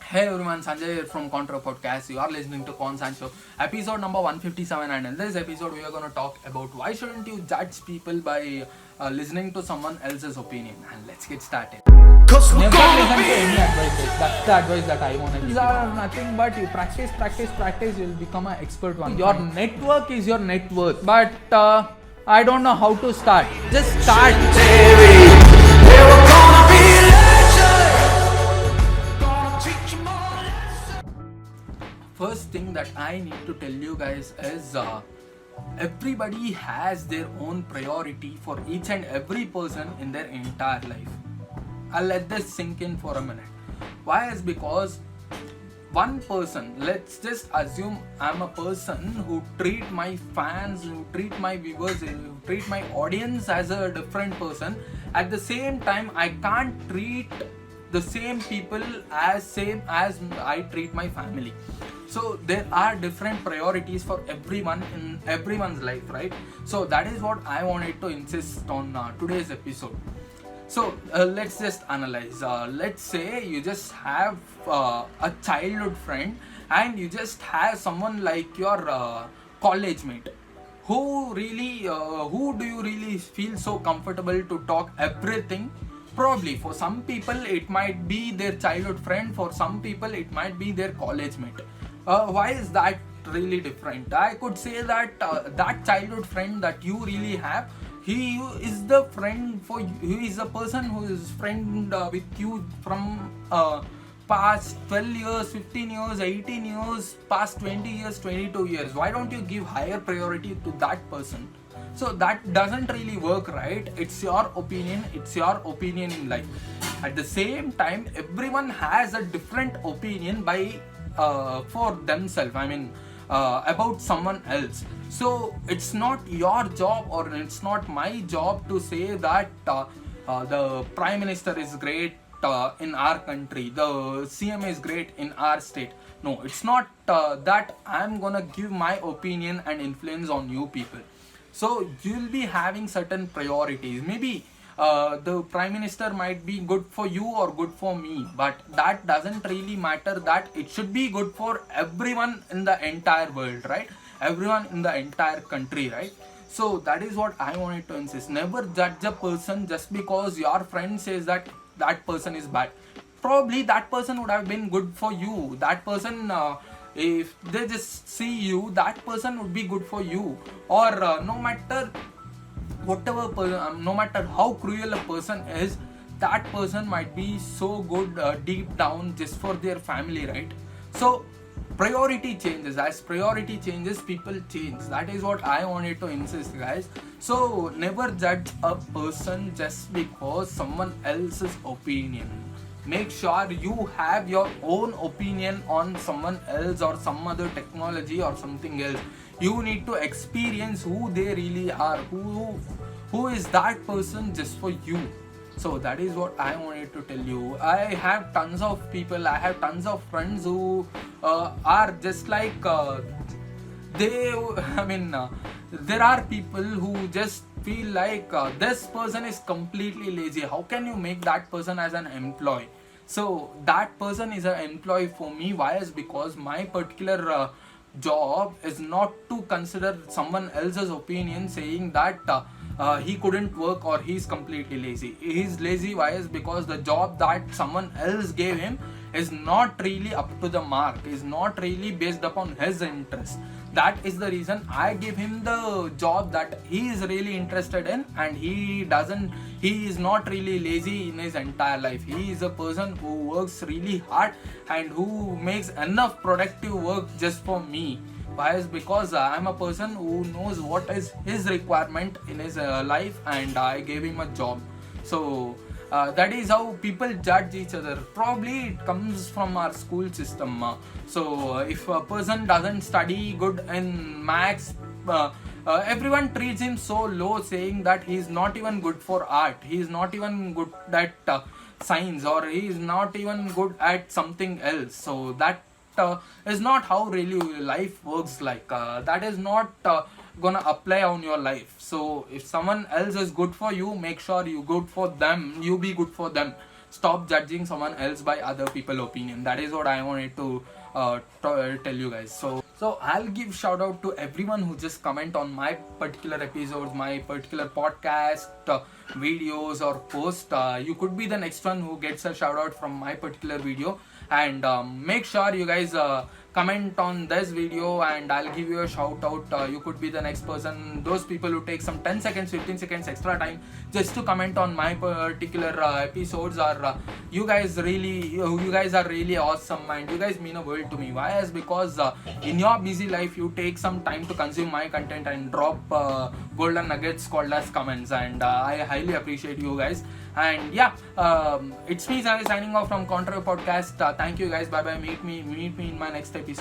Hey everyone, Sanjay here from Contra Podcast. You are listening to Con Sancho, episode number 157, and in this episode, we are going to talk about why shouldn't you judge people by listening to someone else's opinion. And let's get started. Never listen to any advices. That's the advice that I want to give. These are nothing but you practice, you'll become an expert one. Your network is your net worth, but I don't know how to start. Just start. First thing that I need to tell you guys is everybody has their own priority for each and every person in their entire life. I'll let this sink in for a minute. Why is because one person, let's just assume I'm a person who treat my fans, who treat my viewers, who treat my audience as a different person. At the same time, I can't treat the same people as same as I treat my family. So there are different priorities for everyone in everyone's life, right? So that is what I wanted to insist on today's episode. So let's just analyze. Let's say you just have a childhood friend and you just have someone like your college mate. Who do you really feel so comfortable to talk everything? Probably for some people it might be their childhood friend, for some people it might be their college mate. Why is that really different? I could say that that childhood friend that you really have, he is the friend for you. He is a person who is friend with you from past 12 years, 15 years, 18 years, past 20 years, 22 years. Why don't you give higher priority to that person? So that doesn't really work, right? It's your opinion in life. At the same time, everyone has a different opinion by for themselves. About someone else. So it's not your job or it's not my job to say that the prime minister is great in our country, the CM is great in our state. No, it's not that I'm gonna give my opinion and influence on you people. So you'll be having certain priorities. Maybe the prime minister might be good for you or good for me, but that doesn't really matter. That it should be good for everyone in the entire world, right? Everyone in the entire country, right? So that is what I wanted to insist. Never judge a person just because your friend says that that person is bad. Probably that person would have been good for you. That person if they just see you, that person would be good for you. Or no matter no matter how cruel a person is, that person might be so good deep down just for their family, right? So priority changes. As priority changes, people change. That is what I wanted to insist, guys. So never judge a person just because someone else's opinion. Make sure you have your own opinion on someone else or some other technology or something else. You need to experience who they really are, who is that person just for you. So that is what I wanted to tell you. I have tons of people, I have tons of friends who are just like they there are people who just feel like this person is completely lazy. How can you make that person as an employee? So that person is an employee for me. Why? Is because my particular job is not to consider someone else's opinion saying that he couldn't work or he's completely lazy. He's lazy. Why? Is because the job that someone else gave him is not really up to the mark, is not really based upon his interest. That is the reason I give him the job that he is really interested in, and he is not really lazy in his entire life. He is a person who works really hard and who makes enough productive work just for me. Why? Is because I'm a person who knows what is his requirement in his life, and I gave him a job. So that is how people judge each other. Probably it comes from our school system. So if a person doesn't study good in maths, everyone treats him so low, saying that he is not even good for art, he is not even good at science, or he is not even good at something else. So that is not how really life works. Like that is not gonna apply on your life. So if someone else is good for you, make sure you be good for them. stop judging someone else by other people opinion. That is what I wanted to tell you guys. So I'll give shout out to everyone who just comment on my particular episodes, my particular podcast videos or post. You could be the next one who gets a shout out from my particular video, and make sure you guys comment on this video and I'll give you a shout out. You could be the next person, those people who take some 10 seconds 15 seconds extra time just to comment on my particular episodes. Or you guys are really awesome and you guys mean a world to me. Why? Is because in your busy life you take some time to consume my content and drop golden nuggets called as comments, and I highly appreciate you guys. And yeah, it's me signing off from Contra Podcast. Thank you guys. Bye bye. Meet me in my next episode.